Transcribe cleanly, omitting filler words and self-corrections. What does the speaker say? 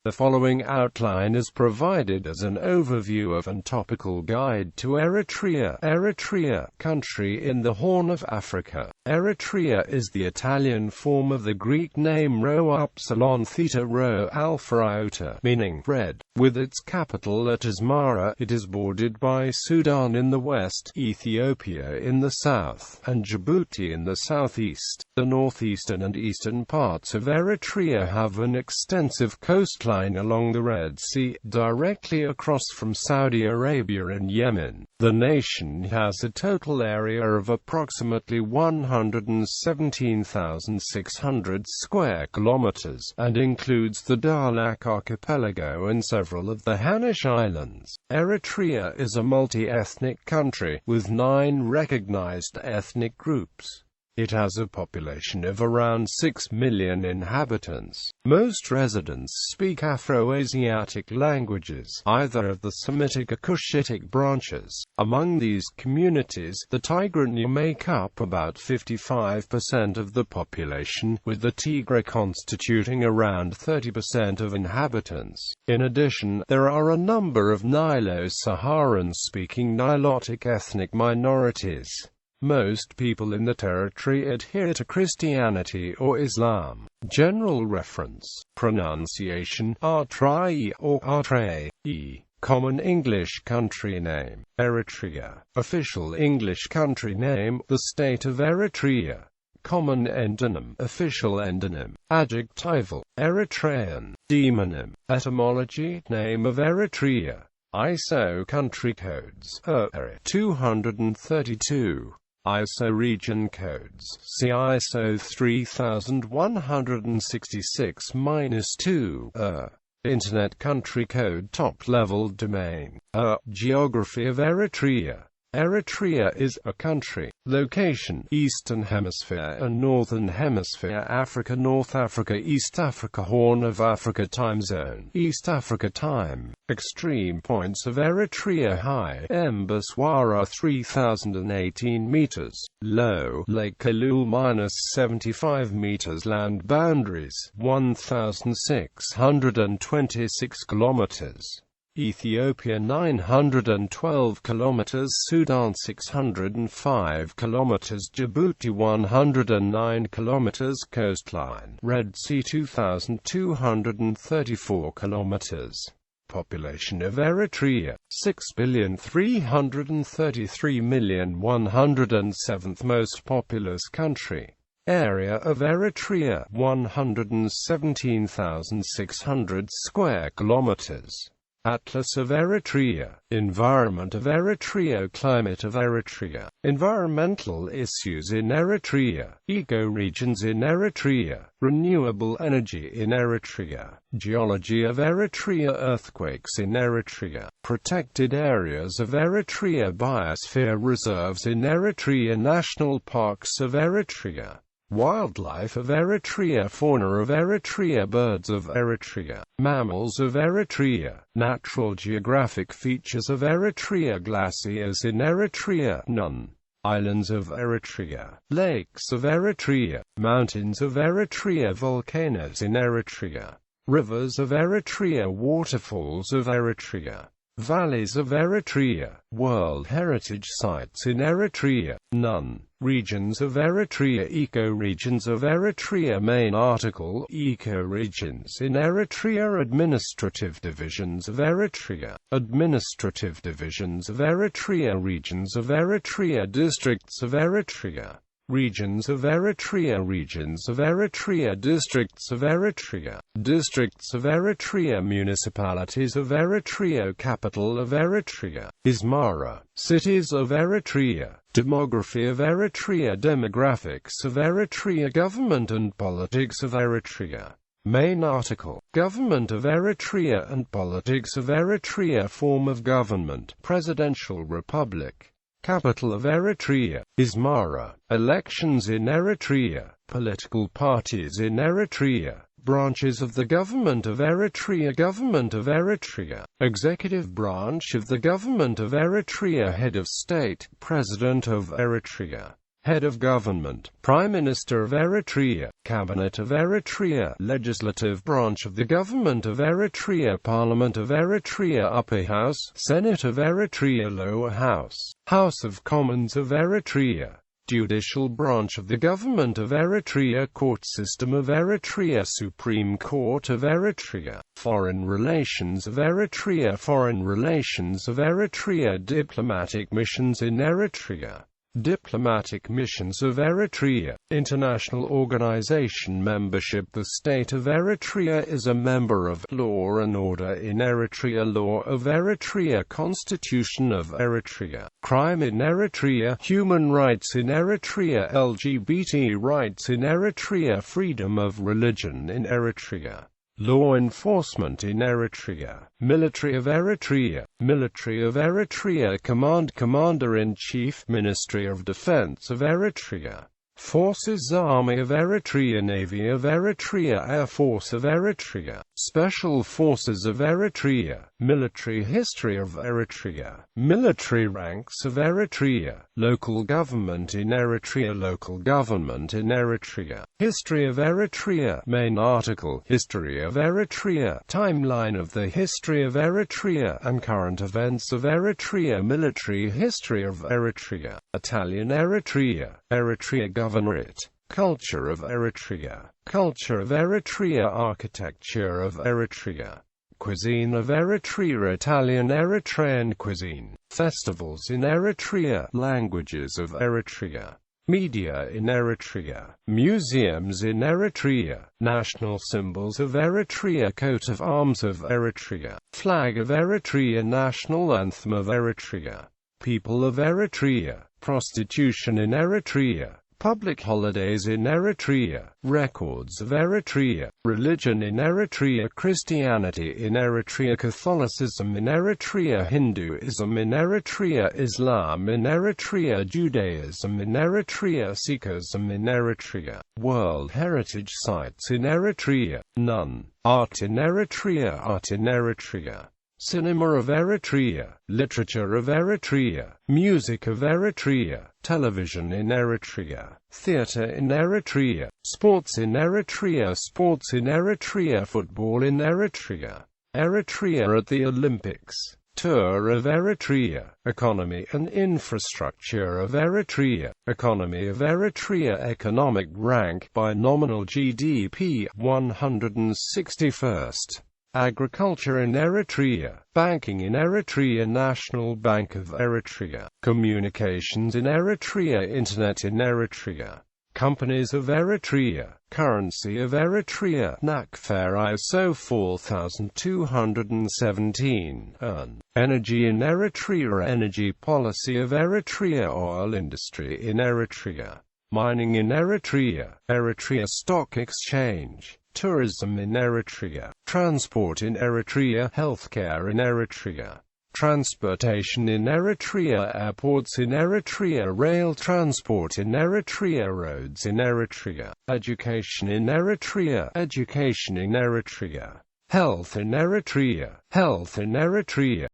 The following outline is provided as an overview of and topical guide to Eritrea. Eritrea, country in the Horn of Africa. Eritrea is the Italian form of the Greek name rho upsilon theta rho alpha iota, meaning bread. With its capital at Asmara, it is bordered by Sudan in the west, Ethiopia in the south, and Djibouti in the southeast. The northeastern and eastern parts of Eritrea have an extensive coastline along the Red Sea, directly across from Saudi Arabia and Yemen. The nation has a total area of approximately 117,600 square kilometers, and includes the Dahlak archipelago and several of the Hanish Islands. Eritrea is a multi-ethnic country, with 9 recognized ethnic groups. It has a population of around 6 million inhabitants. Most residents speak Afro-Asiatic languages, either of the Semitic or Cushitic branches. Among these communities, the Tigrinya make up about 55% of the population, with the Tigray constituting around 30% of inhabitants. In addition, there are a number of Nilo-Saharan-speaking Nilotic ethnic minorities. Most people in the territory adhere to Christianity or Islam. General reference. Pronunciation: Ėrthṛaiā or Ėrthṛaiā. Common English country name: Eritrea. Official English country name: the state of Eritrea. Common endonym: official endonym. Adjectival: Eritrean. Demonym: etymology: name of Eritrea. ISO country codes: Area 232. ISO region codes: see ISO 3166-2. Internet country code: top-level domain. Geography of Eritrea. Eritrea is a country. Location: Eastern Hemisphere and Northern Hemisphere. Africa: North Africa, East Africa, Horn of Africa. Time zone: East Africa time. Extreme points of Eritrea: high, Mbaswara 3018 meters, low, Lake Kalul -75 meters. Land boundaries: 1626 kilometers. Ethiopia 912 kilometers, Sudan 605 kilometers, Djibouti 109 kilometers. Coastline: Red Sea 2234 kilometers. Population of Eritrea: 6,333,107th most populous country. Area of Eritrea: 117,600 square kilometers. Atlas of Eritrea. Environment of Eritrea. Climate of Eritrea. Environmental issues in Eritrea. Ecoregions in Eritrea. Renewable energy in Eritrea. Geology of Eritrea. Earthquakes in Eritrea. Protected areas of Eritrea. Biosphere reserves in Eritrea. National parks of Eritrea. Wildlife of Eritrea. Fauna of Eritrea. Birds of Eritrea. Mammals of Eritrea. Natural geographic features of Eritrea. Glaciers in Eritrea. None. Islands of Eritrea. Lakes of Eritrea. Mountains of Eritrea. Volcanoes in Eritrea. Rivers of Eritrea. Waterfalls of Eritrea. Valleys of Eritrea. World Heritage Sites in Eritrea. None. Regions of Eritrea. Ecoregions of Eritrea. Main article: Ecoregions in Eritrea. Administrative divisions of Eritrea. Administrative divisions of Eritrea. Regions of Eritrea. Districts of Eritrea. Regions of Eritrea. Regions of Eritrea. Districts of Eritrea. Districts of Eritrea. Municipalities of Eritrea. Capital of Eritrea: Asmara. Cities of Eritrea. Demography of Eritrea. Demographics of Eritrea. Government and politics of Eritrea. Main article: Government of Eritrea and politics of Eritrea. Form of government: presidential republic. Capital of Eritrea: Asmara. Elections in Eritrea. Political parties in Eritrea. Branches of the Government of Eritrea. Government of Eritrea. Executive branch of the Government of Eritrea. Head of State, President of Eritrea. Head of Government, Prime Minister of Eritrea, Cabinet of Eritrea, Legislative Branch of the Government of Eritrea, Parliament of Eritrea, Upper House, Senate of Eritrea, Lower House, House of Commons of Eritrea, Judicial Branch of the Government of Eritrea, Court System of Eritrea, Supreme Court of Eritrea, Foreign Relations of Eritrea, Foreign Relations of Eritrea, Diplomatic Missions in Eritrea, Diplomatic Missions of Eritrea, International Organization membership. The State of Eritrea is a member of Law and Order in Eritrea, Law of Eritrea, Constitution of Eritrea, Crime in Eritrea, Human Rights in Eritrea, LGBT rights in Eritrea, Freedom of Religion in Eritrea, Law enforcement in Eritrea, Military of Eritrea, Military of Eritrea, Command, Commander-in-Chief, Ministry of Defense of Eritrea, Forces, Army of Eritrea, Navy of Eritrea, Air Force of Eritrea, Special Forces of Eritrea, Military History of Eritrea, Military Ranks of Eritrea, Local Government in Eritrea, Local Government in Eritrea, History of Eritrea, Main Article, History of Eritrea, Timeline of the History of Eritrea and Current Events of Eritrea, Military History of Eritrea, Italian Eritrea, Eritrea Governorate, Culture of Eritrea, Culture of Eritrea, Architecture of Eritrea, Cuisine of Eritrea, Italian Eritrean cuisine, Festivals in Eritrea, Languages of Eritrea, Media in Eritrea, Museums in Eritrea, National Symbols of Eritrea, Coat of Arms of Eritrea, Flag of Eritrea, National Anthem of Eritrea, People of Eritrea, Prostitution in Eritrea, Public holidays in Eritrea, Records of Eritrea, Religion in Eritrea, Christianity in Eritrea, Catholicism in Eritrea, Hinduism in Eritrea, Islam in Eritrea, Judaism in Eritrea, Sikhism in Eritrea, World Heritage Sites in Eritrea, none, Art in Eritrea, Art in Eritrea, Cinema of Eritrea, Literature of Eritrea, Music of Eritrea, Television in Eritrea, Theatre in Eritrea, Sports in Eritrea, Sports in Eritrea, Football in Eritrea, Eritrea at the Olympics, Tour of Eritrea, Economy and Infrastructure of Eritrea, Economy of Eritrea, Economic rank by nominal GDP, 161st. Agriculture in Eritrea, Banking in Eritrea, National Bank of Eritrea, Communications in Eritrea, Internet in Eritrea, Companies of Eritrea, Currency of Eritrea, NACFAR ISO 4217, Energy in Eritrea, Energy Policy of Eritrea, Oil Industry in Eritrea, Mining in Eritrea, Eritrea Stock Exchange, Tourism in Eritrea, Transport in Eritrea, Healthcare in Eritrea, Transportation in Eritrea, Airports in Eritrea, Rail transport in Eritrea, Roads in Eritrea, Education in Eritrea, Education in Eritrea, Health in Eritrea, Health in Eritrea,